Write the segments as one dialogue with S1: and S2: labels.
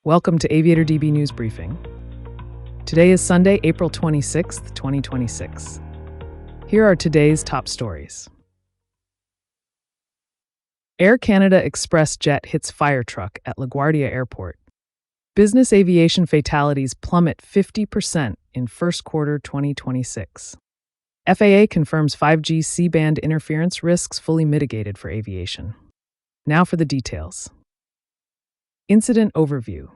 S1: Welcome to Aviator DB News Briefing. Today is Sunday, April 26th, 2026. Here are today's top stories. Air Canada Express jet hits fire truck at LaGuardia Airport. Business aviation fatalities plummet 50% in first quarter 2026. FAA confirms 5G C-band interference risks fully mitigated for aviation. Now for the details. Incident overview.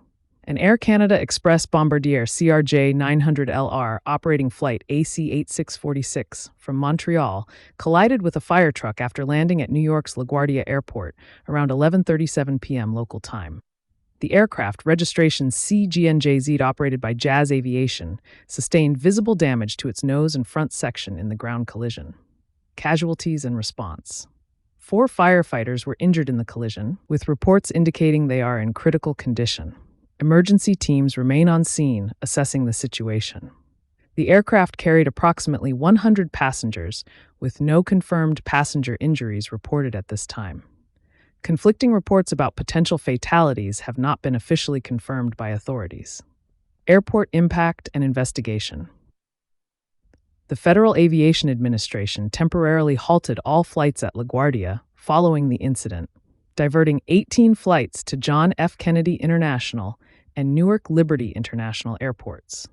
S1: An Air Canada Express Bombardier CRJ-900LR operating flight AC-8646 from Montreal collided with a fire truck after landing at New York's LaGuardia Airport around 11:37 p.m. local time. The aircraft, registration CGNJZ operated by Jazz Aviation, sustained visible damage to its nose and front section in the ground collision. Casualties and response. 4 firefighters were injured in the collision, with reports indicating they are in critical condition. Emergency teams remain on scene, assessing the situation. The aircraft carried approximately 100 passengers, with no confirmed passenger injuries reported at this time. Conflicting reports about potential fatalities have not been officially confirmed by authorities. Airport impact and investigation. The Federal Aviation Administration temporarily halted all flights at LaGuardia following the incident, diverting 18 flights to John F. Kennedy International and Newark Liberty International airports.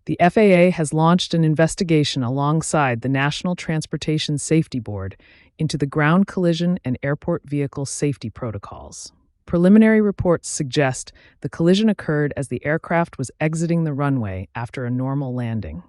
S1: The FAA has launched an investigation alongside the National Transportation Safety Board into the ground collision and airport vehicle safety protocols. Preliminary reports suggest the collision occurred as the aircraft was exiting the runway after a normal landing.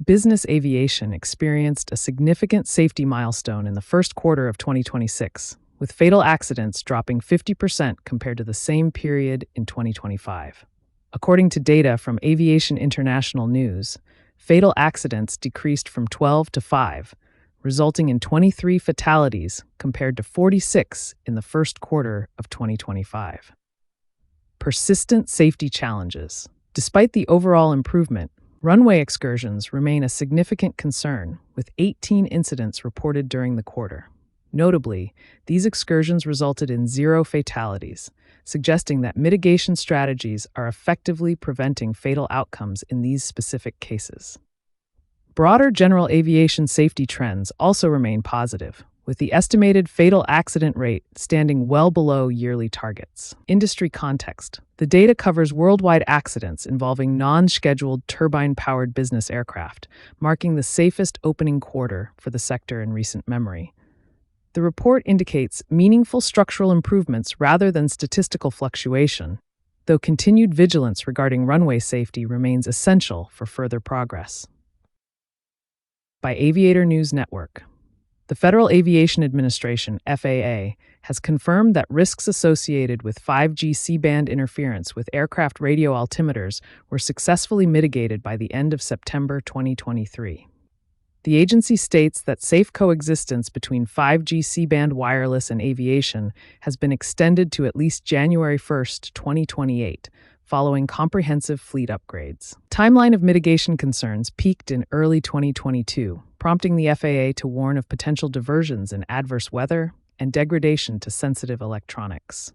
S1: Business aviation experienced a significant safety milestone in the first quarter of 2026, with fatal accidents dropping 50% compared to the same period in 2025. According to data from Aviation International News, fatal accidents decreased from 12 to 5, resulting in 23 fatalities compared to 46 in the first quarter of 2025. Persistent safety challenges. Despite the overall improvement, runway excursions remain a significant concern, with 18 incidents reported during the quarter. Notably, these excursions resulted in 0 fatalities, suggesting that mitigation strategies are effectively preventing fatal outcomes in these specific cases. Broader general aviation safety trends also remain positive, with the estimated fatal accident rate standing well below yearly targets. Industry context. The data covers worldwide accidents involving non-scheduled turbine-powered business aircraft, marking the safest opening quarter for the sector in recent memory. The report indicates meaningful structural improvements rather than statistical fluctuation, though continued vigilance regarding runway safety remains essential for further progress. By Aviator News Network. The Federal Aviation Administration, FAA, has confirmed that risks associated with 5G C-band interference with aircraft radio altimeters were successfully mitigated by the end of September 2023. The agency states that safe coexistence between 5G C-band wireless and aviation has been extended to at least January 1, 2028, following comprehensive fleet upgrades. Timeline of mitigation concerns peaked in early 2022, prompting the FAA to warn of potential diversions in adverse weather and degradation to sensitive electronics.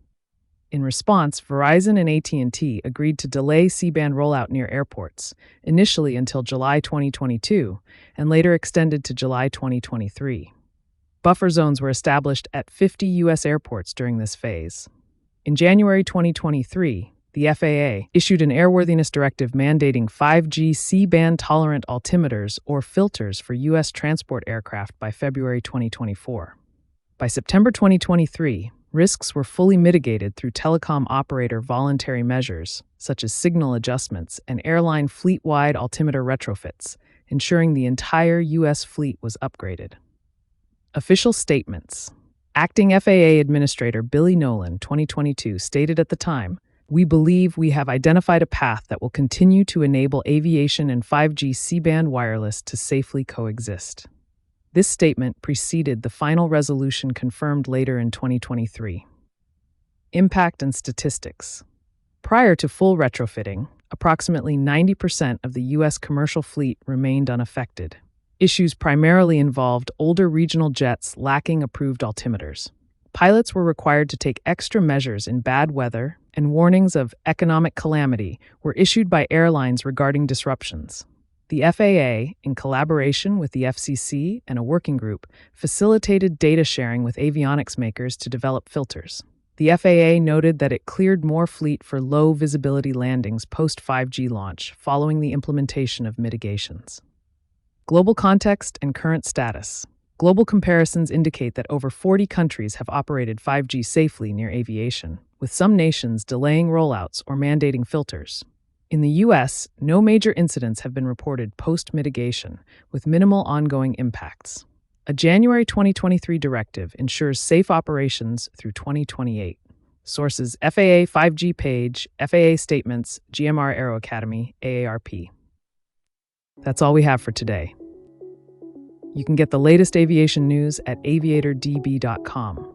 S1: In response, Verizon and AT&T agreed to delay C-band rollout near airports, initially until July 2022 and later extended to July 2023. Buffer zones were established at 50 U.S. airports during this phase. In January 2023, the FAA issued an airworthiness directive mandating 5G C-band tolerant altimeters or filters for U.S. transport aircraft by February 2024. By September 2023, risks were fully mitigated through telecom operator voluntary measures, such as signal adjustments and airline fleet-wide altimeter retrofits, ensuring the entire U.S. fleet was upgraded. Official statements. Acting FAA Administrator Billy Nolan, 2022, stated at the time, "We believe we have identified a path that will continue to enable aviation and 5G C-band wireless to safely coexist." This statement preceded the final resolution confirmed later in 2023. Impact and statistics. Prior to full retrofitting, approximately 90% of the U.S. commercial fleet remained unaffected. Issues primarily involved older regional jets lacking approved altimeters. Pilots were required to take extra measures in bad weather, and warnings of economic calamity were issued by airlines regarding disruptions. The FAA, in collaboration with the FCC and a working group, facilitated data sharing with avionics makers to develop filters. The FAA noted that it cleared more fleet for low visibility landings post 5G launch following the implementation of mitigations. Global context and current status. Global comparisons indicate that over 40 countries have operated 5G safely near aviation, with some nations delaying rollouts or mandating filters. In the U.S., no major incidents have been reported post-mitigation, with minimal ongoing impacts. A January 2023 directive ensures safe operations through 2028. Sources: FAA 5G page, FAA statements, GMR Aero Academy, AARP. That's all we have for today. You can get the latest aviation news at aviatordb.com.